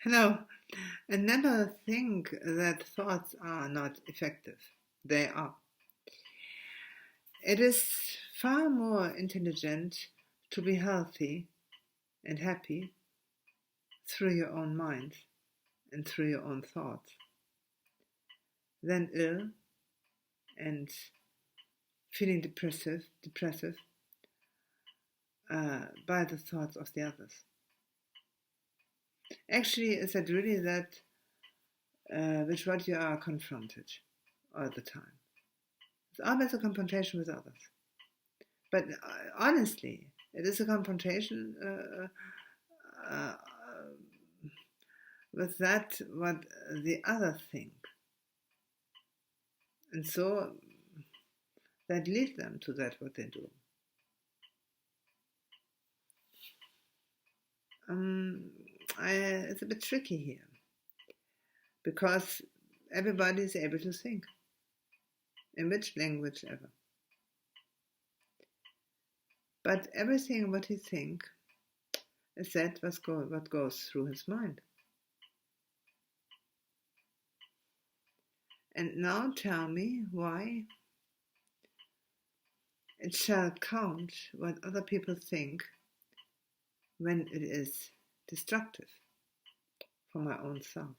No, and never think that thoughts are not effective. They are. It is far more intelligent to be healthy and happy through your own mind and through your own thoughts than ill and feeling depressive by the thoughts of the others. Actually, is it really that with what you are confronted all the time? It's always a confrontation with others. But honestly, it is a confrontation with that what the others think. And so that leads them to that what they do. It's a bit tricky here because everybody is able to think in which language ever. But everything what he thinks is that what goes through his mind. And now tell me why it shall count what other people think when it is destructive for my own self.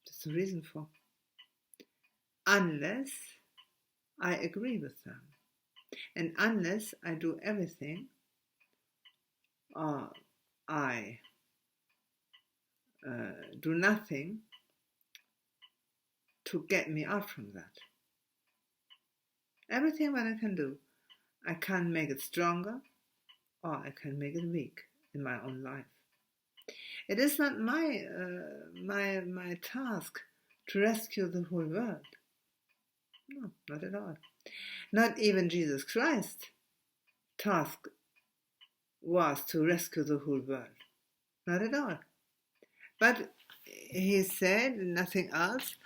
That's the reason for. Unless I agree with them. And unless I do everything, or I do nothing to get me out from that. Everything what I can do, I can make it stronger or I can make it weak in my own life. It is not my task to rescue the whole world. No, not at all. Not even Jesus Christ's task was to rescue the whole world. Not at all. But he said nothing else.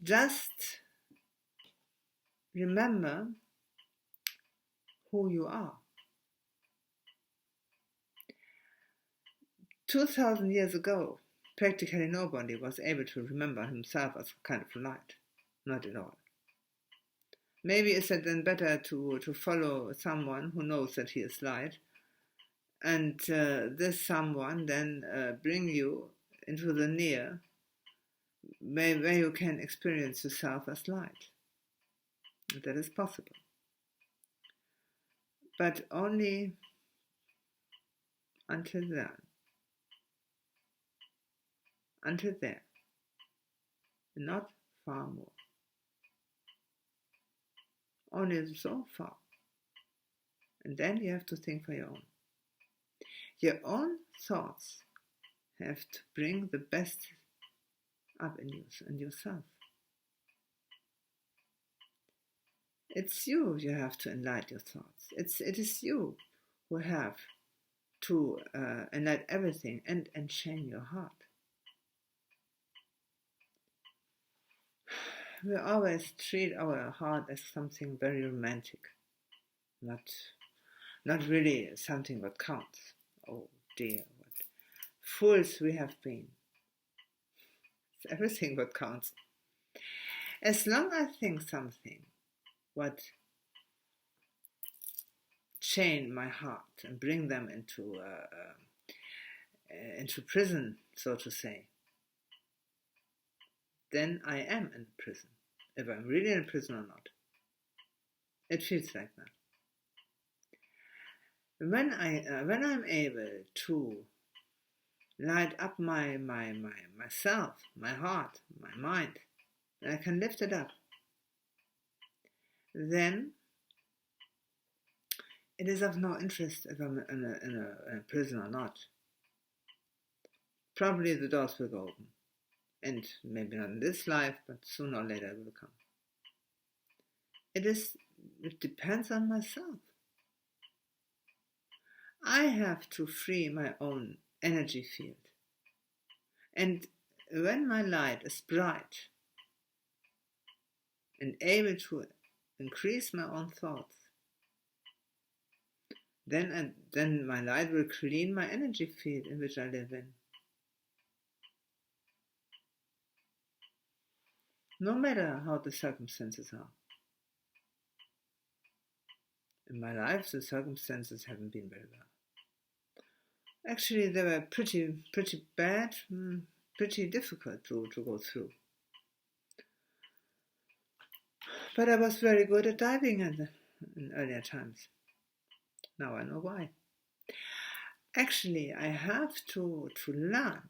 Just remember who you are. 2,000 years ago, practically nobody was able to remember himself as a kind of light. Not at all. Maybe is it then better to follow someone who knows that he is light, and this someone then bring you into the near, where you can experience yourself as light. That is possible. But only until then. Until there. Not far more. Only so far. And then you have to think for your own. Your own thoughts have to bring the best up in you and yourself. It's you have to enlighten your thoughts. It is you who have to enlighten everything and unchain your heart. We always treat our heart as something very romantic, not really something that counts. Oh dear, what fools we have been. It's everything that counts. As long as I think something what chain my heart and bring them into prison, so to say, then I am in prison. If I'm really in prison or not. It feels like that. When I'm able to light up my myself, my heart, my mind, and I can lift it up, then it is of no interest if I'm in a prison or not. Probably the doors will go open. And maybe not in this life, but sooner or later it will come. It depends on myself. I have to free my own energy field. And when my light is bright and able to increase my own thoughts, then my light will clean my energy field in which I live in. No matter how the circumstances are. In my life, the circumstances haven't been very well. Actually, they were pretty bad, pretty difficult to go through. But I was very good at diving in earlier times. Now I know why. Actually, I have to learn,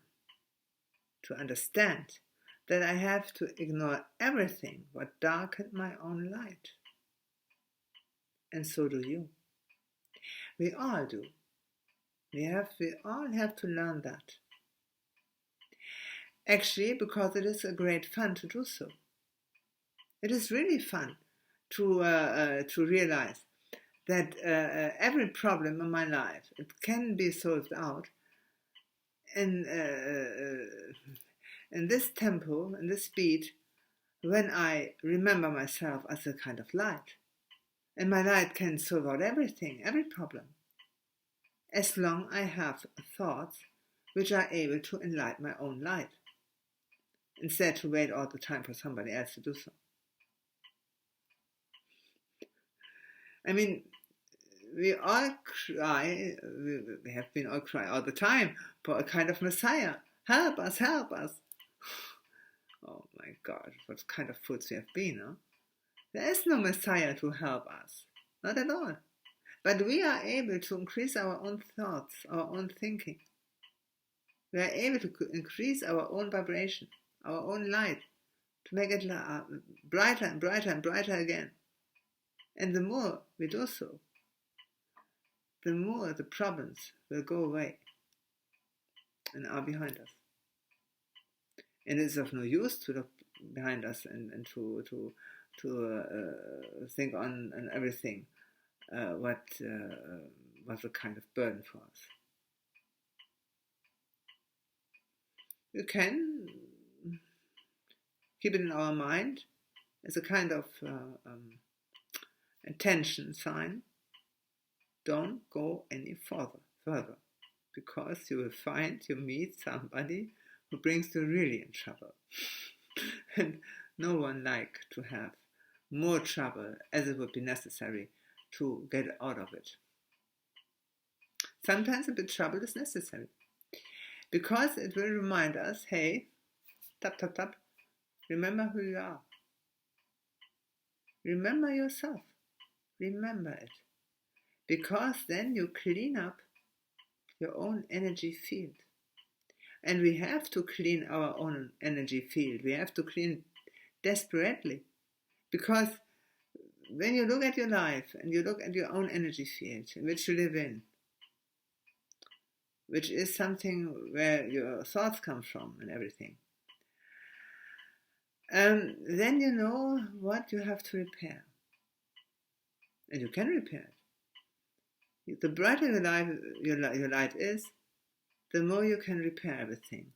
to understand that I have to ignore everything what darkened my own light. And so do you. We all do. We all have to learn that. Actually, because it is a great fun to do so. It is really fun to realize that every problem in my life, it can be solved out in this tempo, in this speed, when I remember myself as a kind of light. And my light can solve out everything, every problem, as long I have thoughts which are able to enlighten my own light, instead to wait all the time for somebody else to do so. I mean, we all cry, we have been all cry all the time for a kind of Messiah. Help us, help us. Oh my God, what kind of fools we have been, huh? There is no Messiah to help us, not at all. But we are able to increase our own thoughts, our own thinking. We are able to increase our own vibration, our own light, to make it brighter and brighter and brighter again. And the more we do so, the more the problems will go away and are behind us. And it is of no use to look behind us and to think on and everything what was a kind of burden for us. We can keep it in our mind as a kind of attention sign. Don't go any further, because you will meet somebody who brings you really in trouble. And no one likes to have more trouble as it would be necessary to get out of it. Sometimes a bit trouble is necessary, because it will remind us, hey, tap, tap, tap, remember who you are. Remember yourself. Remember it. Because then you clean up your own energy field. And we have to clean our own energy field. We have to clean desperately. Because when you look at your life and you look at your own energy field in which you live in, which is something where your thoughts come from and everything, then you know what you have to repair. And you can repair it. The brighter your light is, the more you can repair everything.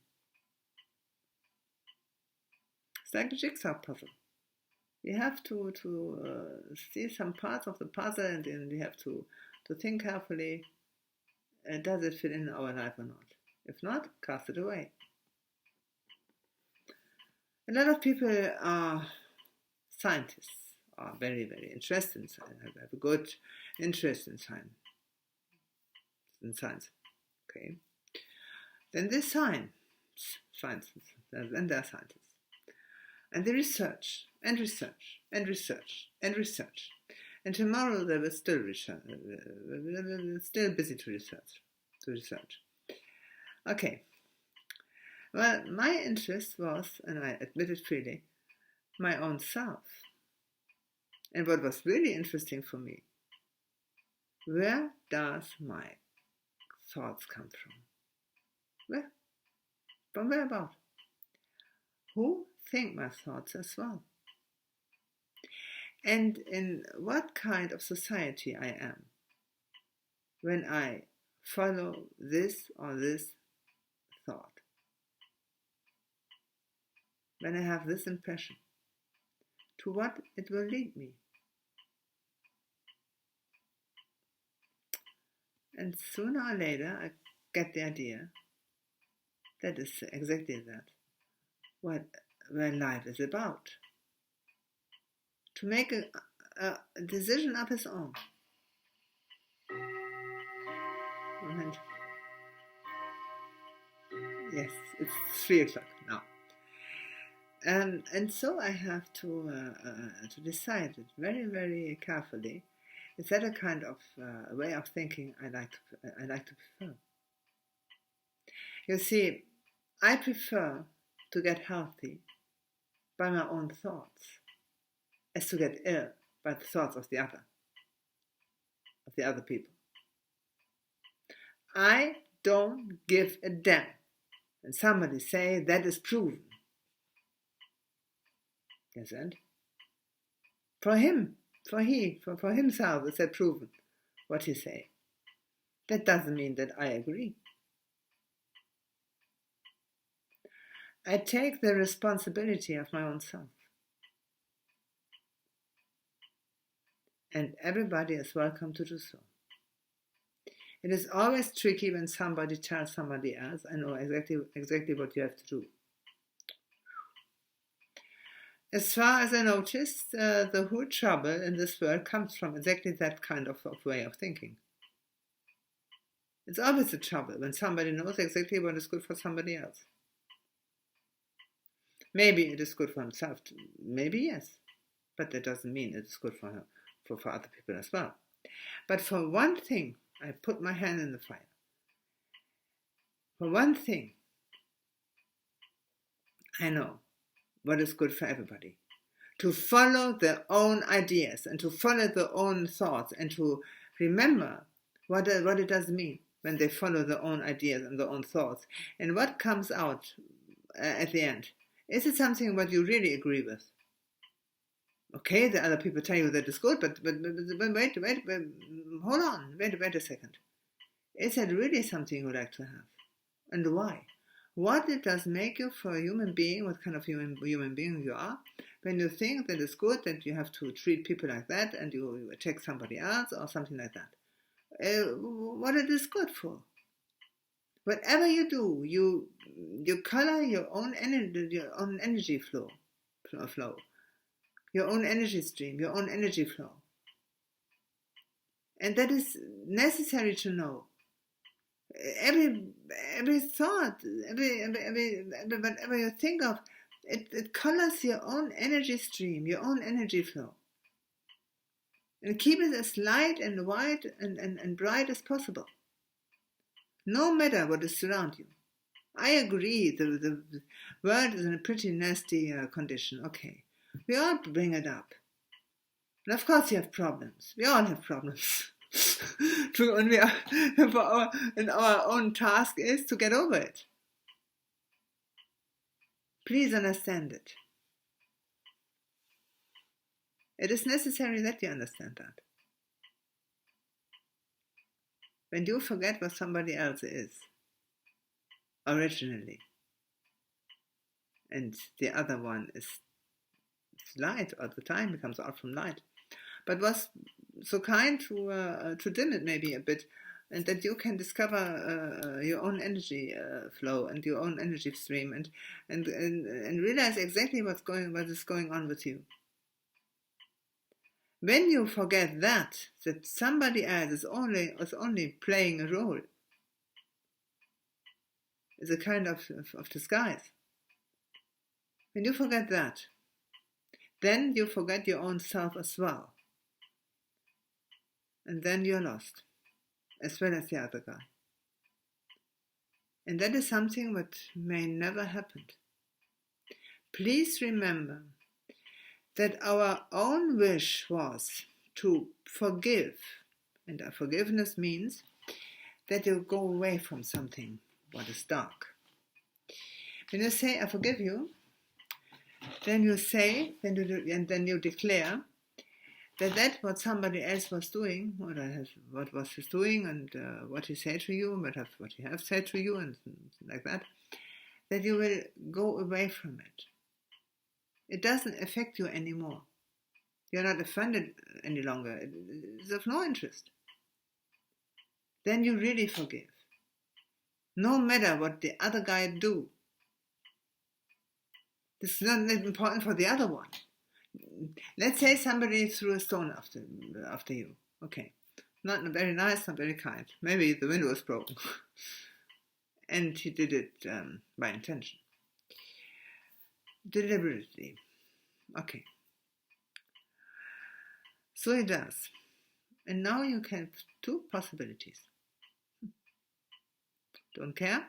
It's like a jigsaw puzzle. We have to see some parts of the puzzle, and then we have to think carefully, does it fit in our life or not? If not, cast it away. A lot of people are scientists, are very, very interested in science, have a good interest in science. Okay. Then they scientists, and they're scientists. And they research, and research, and research, and research. And tomorrow they will still research, they're still busy to research. Okay. Well, my interest was, and I admit it freely, my own self. And what was really interesting for me, where does my thoughts come from? Where? From where about? Who think my thoughts as well? And in what kind of society I am when I follow this or this thought? When I have this impression, to what it will lead me? And sooner or later I get the idea that is exactly that, what life is about. To make a decision of his own. And yes, it's 3 o'clock now. And so I have to decide it very, very carefully. Is that a kind of way of thinking I like to prefer? You see, I prefer to get healthy by my own thoughts as to get ill by the thoughts of the other people. I don't give a damn. And somebody say that is proven. Yes, and for himself is that proven what he say. That doesn't mean that I agree. I take the responsibility of my own self. And everybody is welcome to do so. It is always tricky when somebody tells somebody else, I know exactly what you have to do. As far as I noticed, the whole trouble in this world comes from exactly that kind of way of thinking. It's always a trouble when somebody knows exactly what is good for somebody else. Maybe it is good for himself too. Maybe yes, but that doesn't mean it is good for him, for other people as well. But for one thing, I put my hand in the fire. For one thing, I know what is good for everybody. To follow their own ideas and to follow their own thoughts and to remember what it does mean when they follow their own ideas and their own thoughts. And what comes out at the end. Is it something what you really agree with? Okay, the other people tell you that is good, but wait, hold on, wait a second. Is that really something you would like to have? And why? What it does make you for a human being, what kind of human being you are, when you think that it's good that you have to treat people like that and you attack somebody else or something like that. What it is good for? Whatever you do, you color your own energy flow, your own energy stream, your own energy flow. And that is necessary to know. Every thought, whatever you think of, it colors your own energy stream, your own energy flow. And keep it as light and white and bright as possible. No matter what is around you. I agree, the world is in a pretty nasty condition. Okay, we all bring it up. And of course you have problems. We all have problems. And our own task is to get over it. Please understand it. It is necessary that you understand that. When you forget what somebody else is, originally, and the other one is light all the time, becomes out from light, but was so kind to dim it maybe a bit, and that you can discover your own energy flow and your own energy stream, and realize exactly what is going on with you. When you forget that somebody else is only playing a role, is a kind of disguise. When you forget that, then you forget your own self as well. And then you're lost, as well as the other guy. And that is something that may never happen. Please remember that our own wish was to forgive. And forgiveness means that you go away from something what is dark. When you say, I forgive you, then you say, and then you declare that what somebody else was doing, what was he doing, and what he said to you, what he have said to you, and like that you will go away from it. It doesn't affect you anymore. You're not offended any longer. It's of no interest. then you really forgive. No matter what the other guy do. This is not important for the other one. Let's say somebody threw a stone after you. Okay. Not very nice, not very kind. Maybe the window was broken. And he did it by intention. Deliberately. Okay. So he does. And now you can have two possibilities. Don't care.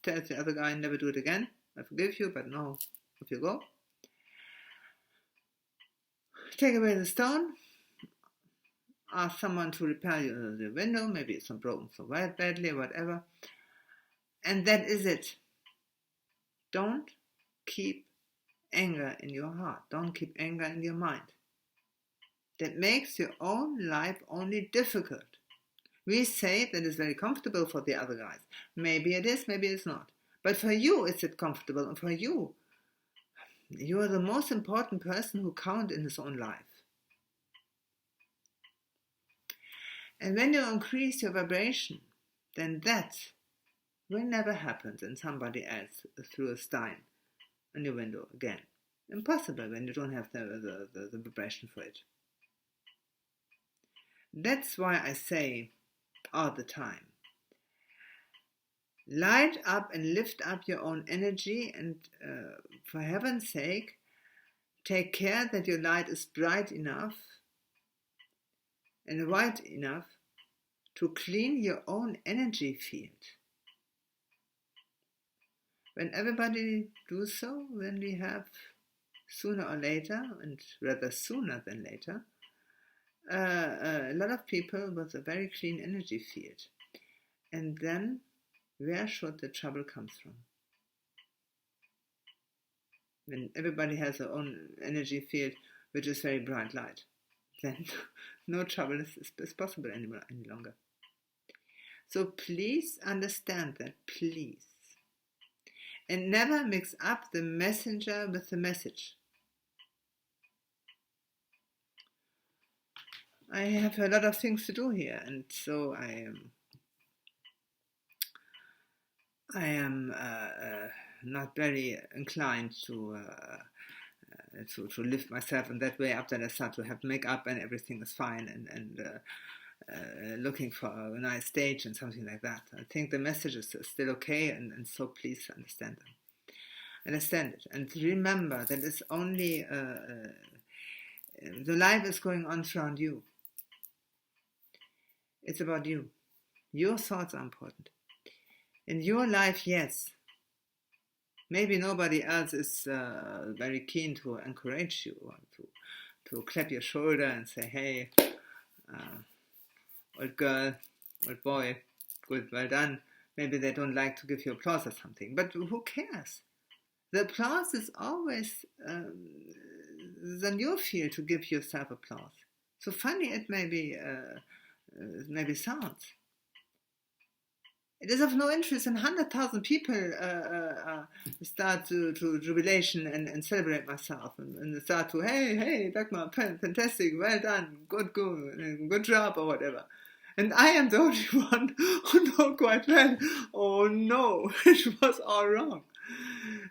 Tell the other guy, never do it again. I forgive you, but no, off you go. Take away the stone. Ask someone to repair the window. Maybe it's not broken so badly or whatever. And that is it. Don't keep anger in your heart. Don't keep anger in your mind. That makes your own life only difficult. We say that it's very comfortable for the other guys. Maybe it is, maybe it's not. But for you, is it comfortable? And for you, you are the most important person who counts in his own life. And when you increase your vibration, then that will never happen and somebody else threw a stein on your window again. Impossible when you don't have the vibration for it. That's why I say all the time, light up and lift up your own energy, and for heaven's sake, take care that your light is bright enough and white enough to clean your own energy field. When everybody do so, then we have sooner or later, and rather sooner than later, a lot of people with a very clean energy field. And then, where should the trouble come from? When everybody has their own energy field, which is very bright light, then no trouble is possible any longer. So please understand that, please. And never mix up the messenger with the message. I have a lot of things to do here, and so I am not very inclined to lift myself in that way up that I start to have makeup and everything is fine and looking for a nice stage and something like that. I think the message is still okay, and so please understand them. Understand it, and remember that it's only the life is going on around you. It's about you. Your thoughts are important. In your life, yes. Maybe nobody else is very keen to encourage you or to clap your shoulder and say, hey, old girl, old boy, good, well done. Maybe they don't like to give you applause or something. But who cares? The applause is always on your field to give yourself applause. So funny it maybe sounds. It is of no interest, and 100,000 people start to jubilation and celebrate myself and start to, hey, Dagmar, fantastic, well done, good job, or whatever. And I am the only one who know quite well, oh no, it was all wrong.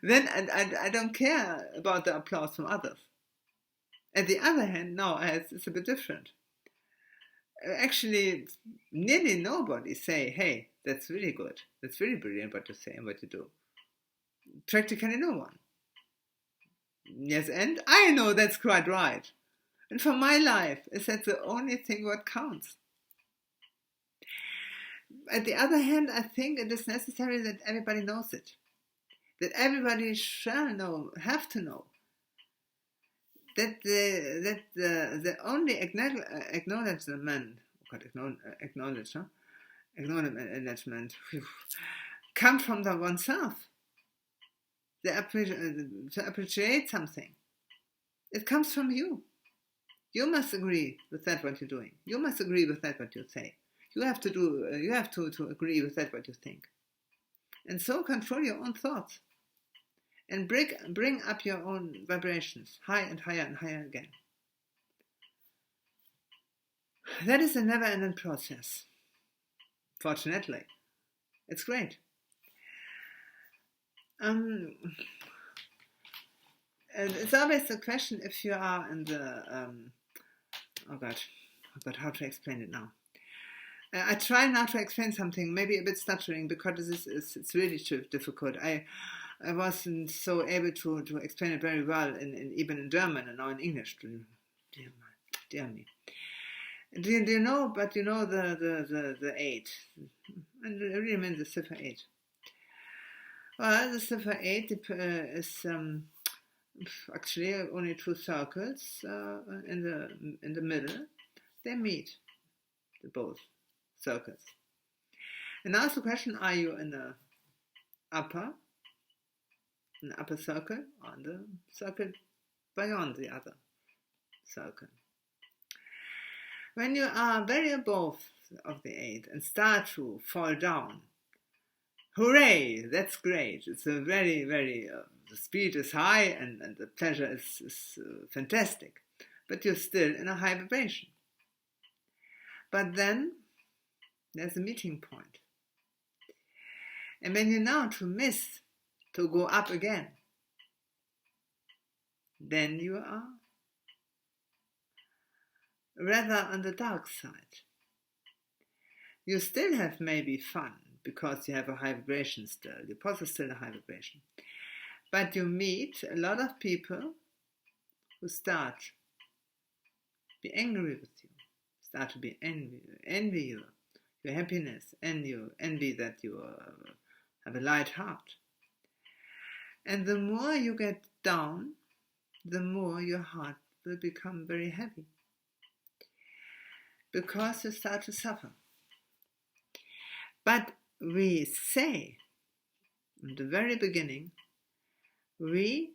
Then I don't care about the applause from others. On the other hand, no, it's a bit different. Actually, nearly nobody say, hey, that's really good. That's really brilliant what you say and what you do. Practically no one. Yes, and I know that's quite right. And for my life, is that the only thing what counts. On the other hand, I think it is necessary that everybody knows it. That everybody shall know, have to know. That the only acknowledgement come from the oneself. To appreciate something. It comes from you. You must agree with that what you're doing. You must agree with that what you say. You have to agree with that what you think. And so control your own thoughts. And bring up your own vibrations, high and higher and higher again. That is a never-ending process. fortunately. It's great. And it's always the question if you are in the, oh God, how to explain it now? I try now to explain something, maybe a bit stuttering, because it's really too difficult. I wasn't so able to explain it very well, even in German and now in English. Dear me. Do you know, but you know the 8. And I really mean the cipher 8. Well, the cipher 8 is actually only 2 circles in the middle. They meet, both circles. And now the question, are you in the upper circle, or in the circle beyond the other circle? When you are very above of the 8 and start to fall down, hooray, that's great. It's a very, very, the speed is high and the pleasure is fantastic. But you're still in a high vibration. But then there's a meeting point. And when you now to go up again, then you are rather on the dark side. You still have maybe fun because you have a high vibration still. Your pulse is still a high vibration. But you meet a lot of people who start to be angry with you, start to be envy you, your happiness, and you envy that you have a light heart. And the more you get down, the more your heart will become very heavy, because you start to suffer. But we say, in the very beginning, we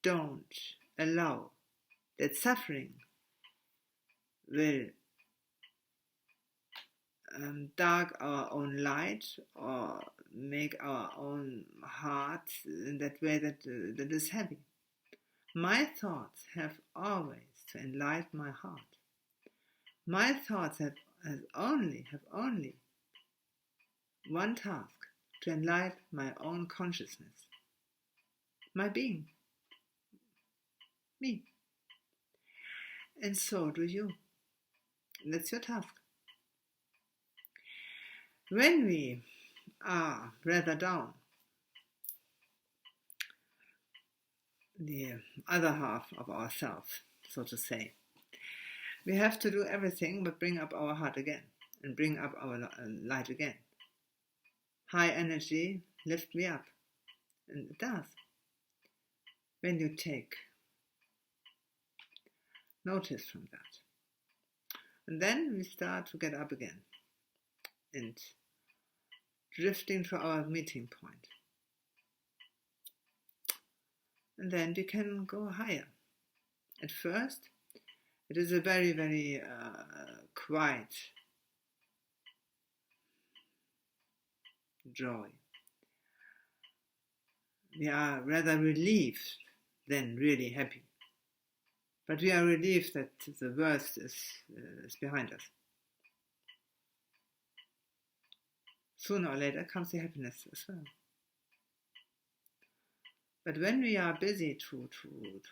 don't allow that suffering will dark our own light or make our own heart in that way that is heavy. My thoughts have always to enlighten my heart. My thoughts have only one task: to enlighten my own consciousness, my being, me. And so do you. That's your task. When we are rather down, the other half of ourselves, so to say, we have to do everything but bring up our heart again and bring up our light again. High energy lift me up, and it does. When you take notice from that. And then we start to get up again and drifting to our meeting point. And then we can go higher. At first, it is a very, very quiet joy. We are rather relieved than really happy. But we are relieved that the worst is behind us. Sooner or later comes the happiness as well. But when we are busy to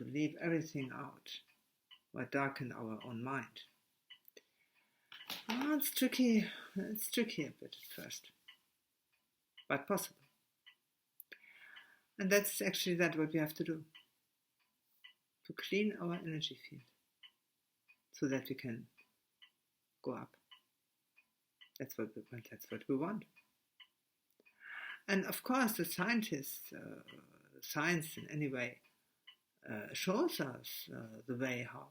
leave everything out or darken our own mind, it's tricky. It's tricky a bit at first, but possible. And that's actually what we have to do, to clean our energy field so that we can go up. That's what we want. And of course, the scientists, science in any way, shows us the way how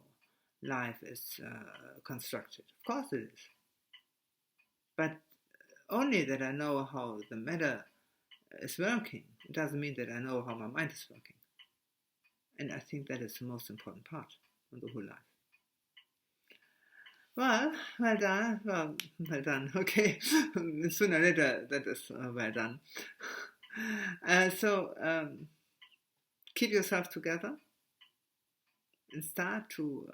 life is constructed. Of course it is. But only that I know how the matter is working, it doesn't mean that I know how my mind is working. And I think that is the most important part of the whole life. Well done. Okay, sooner or later that is well done. So keep yourself together and start to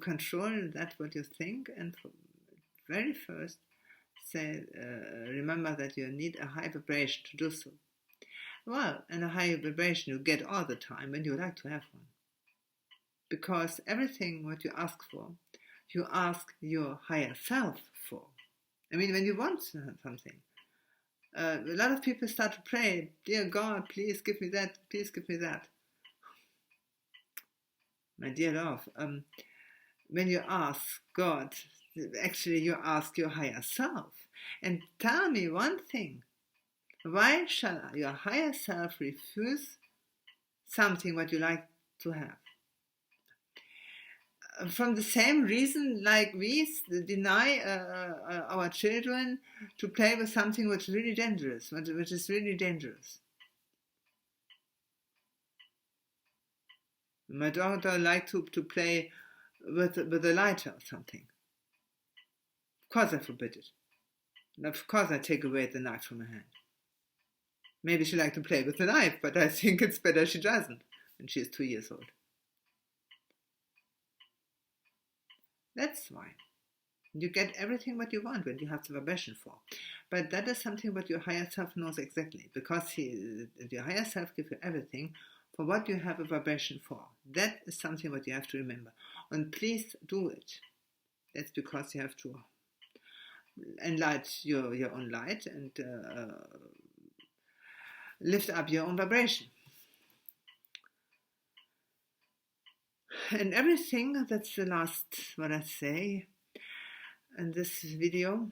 control that what you think, and very first, remember that you need a high vibration to do so. Well, and a high vibration you get all the time when you like to have one. Because everything what you ask for, you ask your higher self for. I mean, when you want something, a lot of people start to pray, dear God, please give me that, please give me that. My dear love, when you ask God, actually you ask your higher self. And tell me one thing, why shall your higher self refuse something what you like to have? From the same reason like we deny our children to play with something which is really dangerous, which is really dangerous. My daughter liked to play with a lighter or something. Of course I forbid it. And of course I take away the knife from her hand. Maybe she likes to play with the knife, but I think it's better she doesn't when she is 2 years old. That's why. You get everything what you want when you have the vibration for. But that is something what your higher self knows exactly, because your higher self gives you everything for what you have a vibration for. That is something what you have to remember. And please do it. That's because you have to enlighten your own light and lift up your own vibration. And everything, that's the last what I say in this video.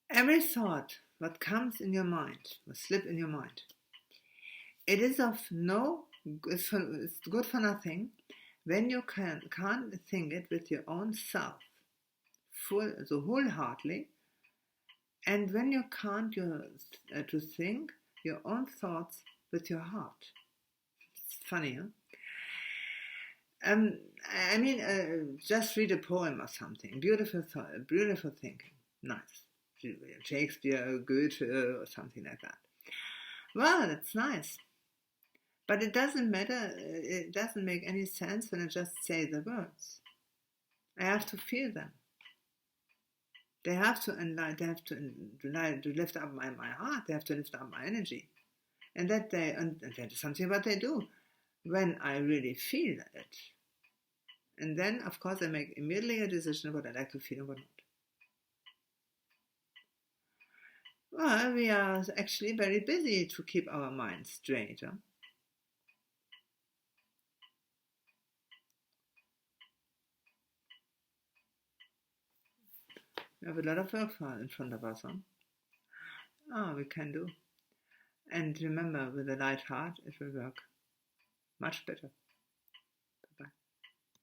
Every thought what comes in your mind, will slip in your mind, it is of no, it's good for nothing when you can't think it with your own self, so wholeheartedly, and when you can't to think your own thoughts with your heart. It's funny, huh? I mean, just read a poem or something. Beautiful thinking. Nice. Shakespeare, Goethe, or something like that. Well, that's nice. But it doesn't matter. It doesn't make any sense when I just say the words. I have to feel them. They have to enlighten. They have to lift up my heart. They have to lift up my energy. And that is something what they do when I really feel it. And then, of course, I make immediately a decision what I like to feel and what not. Well, we are actually very busy to keep our minds straight. Huh? We have a lot of work in front of us. Huh? Oh, we can do. And remember, with a light heart, it will work much better.